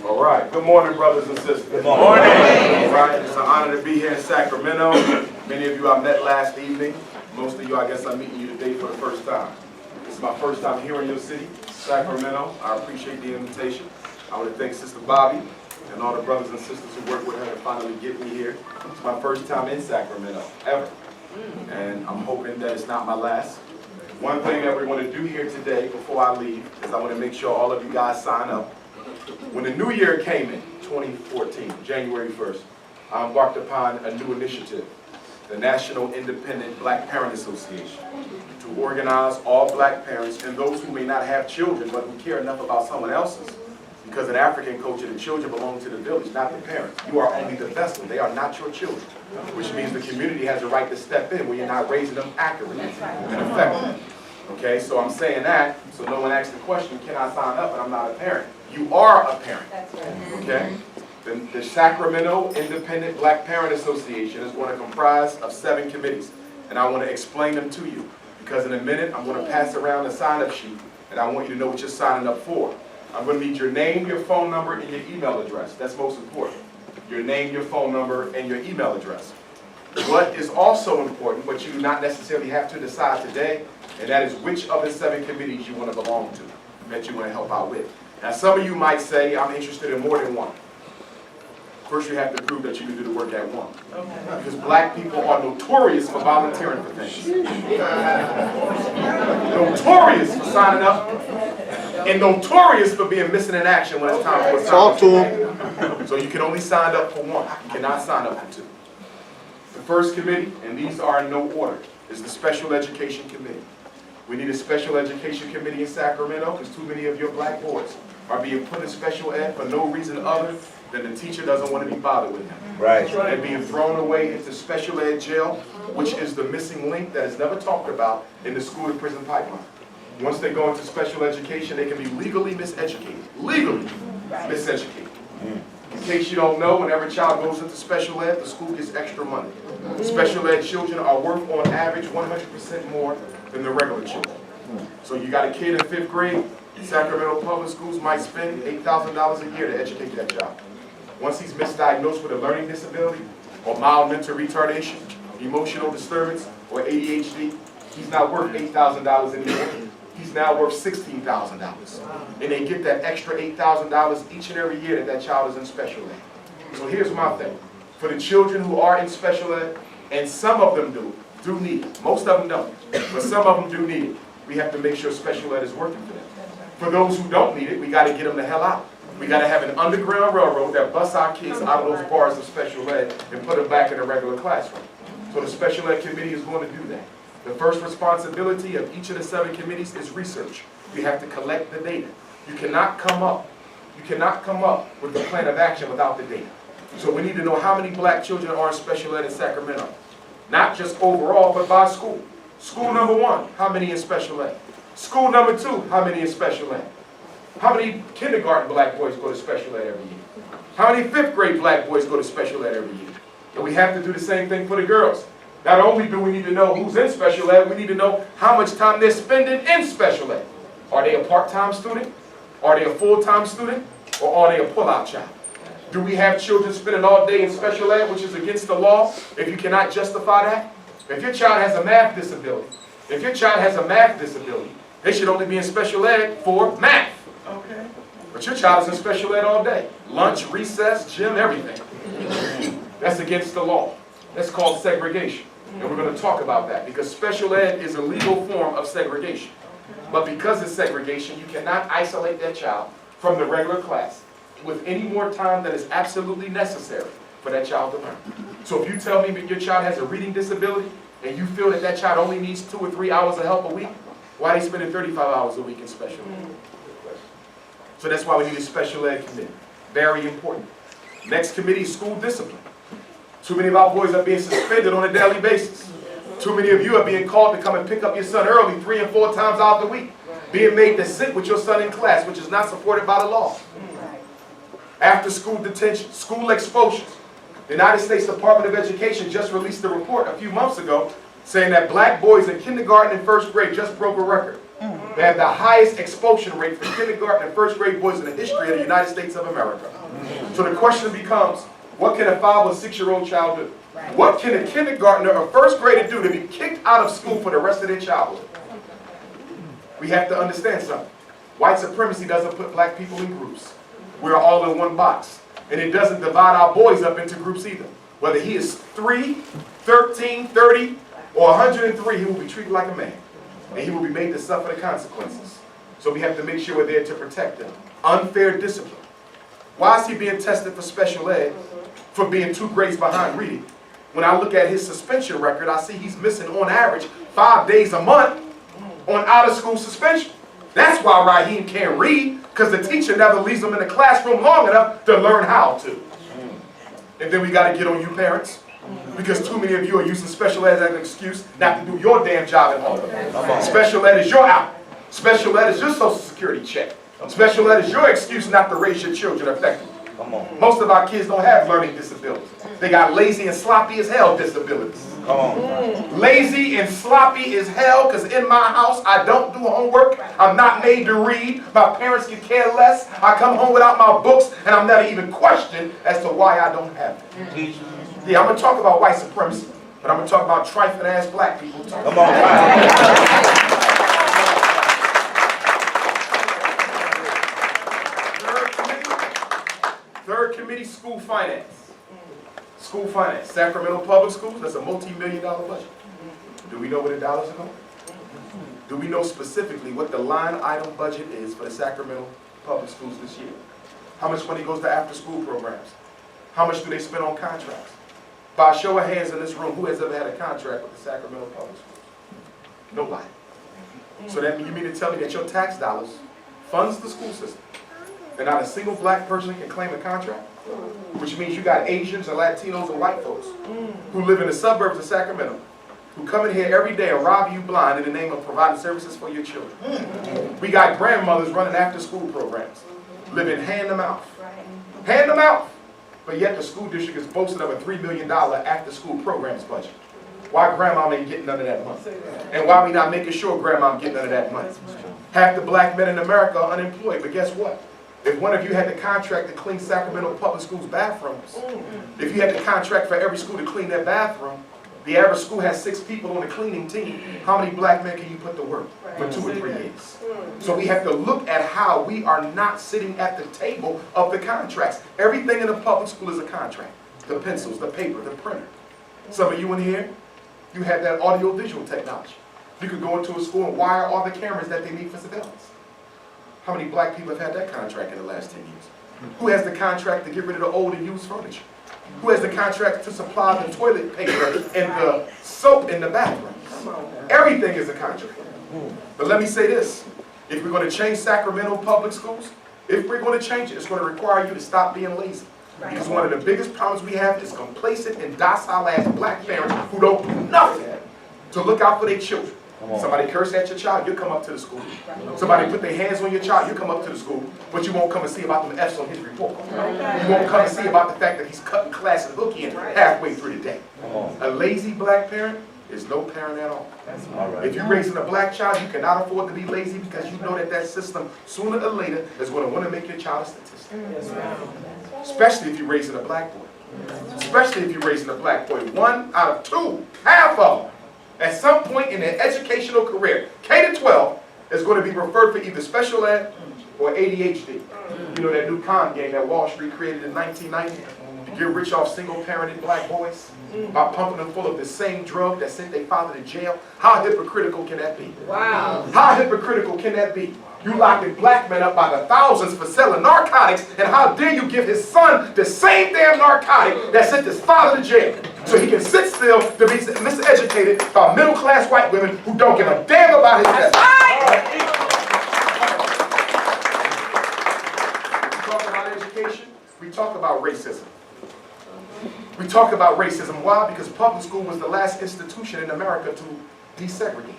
All right. Good morning, brothers and sisters. Good morning. All right. It's an honor to be here in Sacramento. Many of you I met last evening. Most of you, I guess I'm meeting you today for the first time. This is my first time here in your city, Sacramento. I appreciate the invitation. I want to thank Sister Bobby and all the brothers and sisters who worked with her to finally get me here. It's my first time in Sacramento, ever. And I'm hoping that it's not my last. One thing that we want to do here today before I leave is I want to make sure all of you guys sign up. When the new year came in, 2014, January 1st, I embarked upon a new initiative, the National Independent Black Parent Association, to organize all black parents and those who may not have children but who care enough about someone else's. Because in African culture, the children belong to the village, not the parents. You are only the vessel. They are not your children, which means the community has a right to step in when you're not raising them accurately and effectively. Okay, so I'm saying that so no one asks the question, can I sign up and I'm not a parent? You are a parent. Okay? The Sacramento Independent Black Parent Association is going to comprise of 7 committees, and I want to explain them to you because in a minute I'm going to pass around the sign-up sheet, and I want you to know what you're signing up for. I'm going to need your name, your phone number, and your email address. That's most important. Your name, your phone number, and your email address. What is also important, but you do not necessarily have to decide today, and that is which of the 7 committees you want to belong to, that you want to help out with. Now, some of you might say, I'm interested in more than one. First, you have to prove that you can do the work at one. Because black people are notorious for volunteering for things. Notorious for signing up. And notorious for being missing in action when it's time for a sign. Talk to them. So you can only sign up for one. You cannot sign up for 2. The first committee, and these are in no order, is the Special Education Committee. We need a Special Education Committee in Sacramento because too many of your black boys are being put in special ed for no reason other than the teacher doesn't want to be bothered with them. Right. They're being thrown away into special ed jail, which is the missing link that is never talked about in the school-to-prison pipeline. Once they go into special education, they can be legally miseducated. Legally miseducated. In case you don't know, whenever a child goes into special ed, the school gets extra money. Special ed children are worth, on average, 100% more than the regular children. So you got a kid in 5th grade, Sacramento public schools might spend $8,000 a year to educate that child. Once he's misdiagnosed with a learning disability, or mild mental retardation, emotional disturbance, or ADHD, he's not worth $8,000 anymore. He's now worth $16,000. And they get that extra $8,000 each and every year that child is in special ed. So here's my thing. For the children who are in special ed, and some of them do need it. Most of them don't, but some of them do need it. We have to make sure special ed is working for them. For those who don't need it, we got to get them the hell out. We got to have an underground railroad that busts our kids out of those bars of special ed and put them back in a regular classroom. So the Special Ed Committee is going to do that. The first responsibility of each of the 7 committees is research. We have to collect the data. You cannot come up with a plan of action without the data. So we need to know how many black children are in special ed in Sacramento. Not just overall, but by school. School number 1, how many in special ed? School number 2, how many in special ed? How many kindergarten black boys go to special ed every year? How many 5th grade black boys go to special ed every year? And we have to do the same thing for the girls. Not only do we need to know who's in special ed, we need to know how much time they're spending in special ed. Are they a part-time student? Are they a full-time student? Or are they a pull-out child? Do we have children spending all day in special ed, which is against the law, if you cannot justify that? If your child has a math disability, they should only be in special ed for math. Okay. But your child is in special ed all day. Lunch, recess, gym, everything. That's against the law. That's called segregation. And we're going to talk about that because special ed is a legal form of segregation. But because it's segregation, you cannot isolate that child from the regular class with any more time than is absolutely necessary for that child to learn. So if you tell me that your child has a reading disability and you feel that that child only needs 2 or 3 hours of help a week, why are they spending 35 hours a week in special ed? So that's why we need a special ed committee. Very important. Next committee is school discipline. Too many of our boys are being suspended on a daily basis. Too many of you are being called to come and pick up your son early 3 and 4 times out the week. Being made to sit with your son in class, which is not supported by the law. After school detention, school exposures. The United States Department of Education just released a report a few months ago saying that black boys in kindergarten and 1st grade just broke a record. They have the highest expulsion rate for kindergarten and 1st grade boys in the history of the United States of America. So the question becomes, what can a 5 or 6-year-old child do? What can a kindergartner or first grader do to be kicked out of school for the rest of their childhood? We have to understand something. White supremacy doesn't put black people in groups. We're all in one box. And it doesn't divide our boys up into groups either. Whether he is 3, 13, 30, or 103, he will be treated like a man. And he will be made to suffer the consequences. So we have to make sure we're there to protect him. Unfair discipline. Why is he being tested for special ed for being 2 grades behind reading? When I look at his suspension record, I see he's missing on average 5 days a month on out-of-school suspension. That's why Raheem can't read, because the teacher never leaves him in the classroom long enough to learn how to. And then we got to get on you parents, because too many of you are using special ed as an excuse not to do your damn job at home. Special ed is your out. Special ed is your social security check. Special ed is your excuse not to raise your children effectively. Most of our kids don't have learning disabilities. They got lazy and sloppy as hell disabilities. Lazy and sloppy as hell, because in my house I don't do homework. I'm not made to read. My parents can care less. I come home without my books and I'm never even questioned as to why I don't have it. Yeah, I'm going to talk about white supremacy, but I'm going to talk about trifling ass black people. Third committee, school finance. School finance. Sacramento Public Schools, that's a multi-million-dollar budget. Do we know where the dollars are going? Do we know specifically what the line item budget is for the Sacramento Public Schools this year? How much money goes to after-school programs? How much do they spend on contracts? By a show of hands in this room, who has ever had a contract with the Sacramento Public Schools? Nobody. So that you mean to tell me that your tax dollars funds the school system, and not a single black person can claim a contract? Which means you got Asians and Latinos and white folks who live in the suburbs of Sacramento, who come in here every day and rob you blind in the name of providing services for your children. We got grandmothers running after school programs, living hand to mouth. Hand to mouth. But yet the school district is boasting of a $3 million after school programs budget. Why grandma ain't getting none of that money? And why we not making sure grandma getting none of that money? Half the black men in America are unemployed, but guess what? If one of you had the contract to clean Sacramento Public Schools bathrooms, if you had the contract for every school to clean their bathroom, the average school has 6 people on the cleaning team. How many black men can you put to work for 2 or 3 years? So we have to look at how we are not sitting at the table of the contracts. Everything in the public school is a contract. The pencils, the paper, the printer. Some of you in here, you have that audio-visual technology. You could go into a school and wire all the cameras that they need for surveillance. How many black people have had that contract in the last 10 years? Who has the contract to get rid of the old and used furniture? Who has the contract to supply the toilet paper and the soap in the bathroom? Everything is a contract. But let me say this. If we're going to change Sacramento Public Schools, if we're going to change it, it's going to require you to stop being lazy. Because one of the biggest problems we have is complacent and docile-ass black parents who don't do nothing to look out for their children. Somebody curse at your child, you'll come up to the school. Somebody put their hands on your child, you'll come up to the school, but you won't come and see about them F's on his report. You won't come and see about the fact that he's cutting classes hooky in halfway through the day. A lazy black parent is no parent at all. If you're raising a black child, you cannot afford to be lazy, because you know that that system, sooner or later, is going to want to make your child a statistic. Especially if you're raising a black boy. Especially if you're raising a black boy. 1 out of 2, half of them, at some point in their educational career, K to 12, is going to be referred for either special ed or ADHD. You know that new con game that Wall Street created in 1990 to get rich off single-parented black boys by pumping them full of the same drug that sent their father to jail? How hypocritical can that be? Wow. How hypocritical can that be? You locking black men up by the thousands for selling narcotics, and how dare you give his son the same damn narcotic that sent his father to jail, so he can sit still to be miseducated by middle-class white women who don't give a damn about his death. We talk about education, we talk about racism. We talk about racism. Why? Because public school was the last institution in America to desegregate.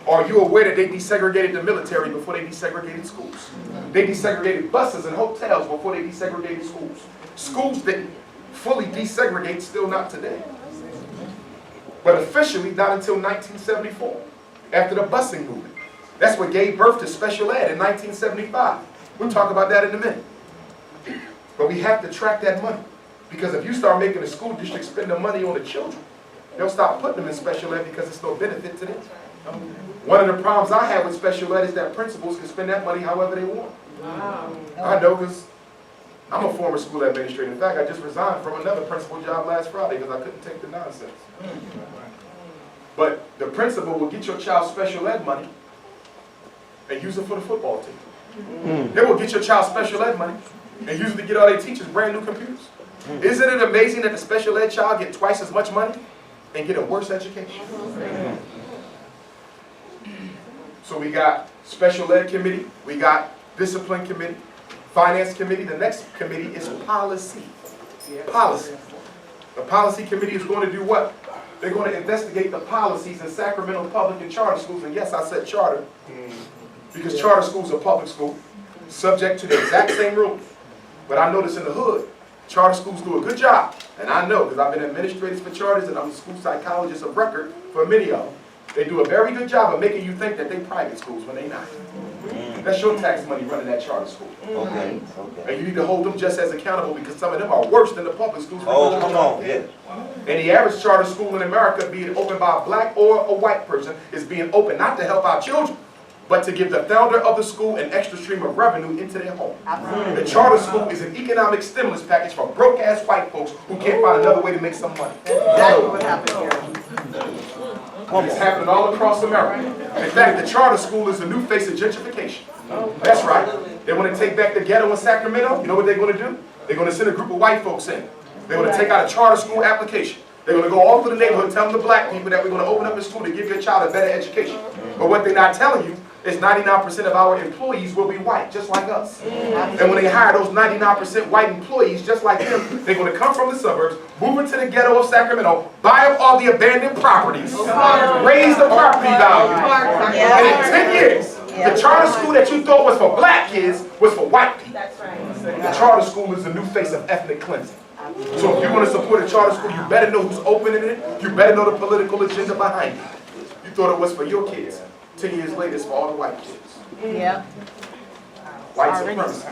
Are you aware that they desegregated the military before they desegregated schools? They desegregated buses and hotels before they desegregated schools. Schools didn't fully desegregate, still not today. But officially not until 1974, after the busing movement. That's what gave birth to special ed in 1975. We'll talk about that in a minute. But we have to track that money. Because if you start making the school district spend the money on the children, they'll stop putting them in special ed because it's no benefit to them. One of the problems I have with special ed is that principals can spend that money however they want. I know, because I'm a former school administrator. In fact, I just resigned from another principal job last Friday because I couldn't take the nonsense. But the principal will get your child's special ed money and use it for the football team. They will get your child's special ed money and use it to get all their teachers brand new computers. Isn't it amazing that the special ed child get twice as much money and get a worse education? So we got special ed committee, we got discipline committee, finance committee. The next committee is policy. Policy. The policy committee is going to do what? They're going to investigate the policies in Sacramento public and charter schools. And yes, I said charter, because charter schools are public school, subject to the exact same rules. But I notice in the hood, charter schools do a good job. And I know, because I've been administrators for charters and I'm a school psychologist of record for many of them. They do a very good job of making you think that they're private schools when they're not. That's your tax money running that charter school. Okay. And you need to hold them just as accountable, because some of them are worse than the public schools. Oh, come on, yeah. And the average charter school in America, being opened by a black or a white person, is being opened not to help our children, but to give the founder of the school an extra stream of revenue into their home. The charter school is an economic stimulus package for broke-ass white folks who can't find another way to make some money. Exactly what happened here. It's happening all across America. In fact, the charter school is the new face of gentrification. That's right. They want to take back the ghetto in Sacramento. You know what they're going to do? They're going to send a group of white folks in. They're going to take out a charter school application. They're going to go all through the neighborhood telling the black people that we're going to open up a school to give your child a better education. But what they're not telling you is 99% of our employees will be white, just like us. And when they hire those 99% white employees, just like them, they're going to come from the suburbs, move into the ghetto of Sacramento, buy up all the abandoned properties, raise the property value. And in 10 years, the charter school that you thought was for black kids was for white people. That's right. The charter school is the new face of ethnic cleansing. So if you want to support a charter school, you better know who's opening it. You better know the political agenda behind it. You thought it was for your kids. 10 years later, it's for all the white kids. Yeah. White supremacy.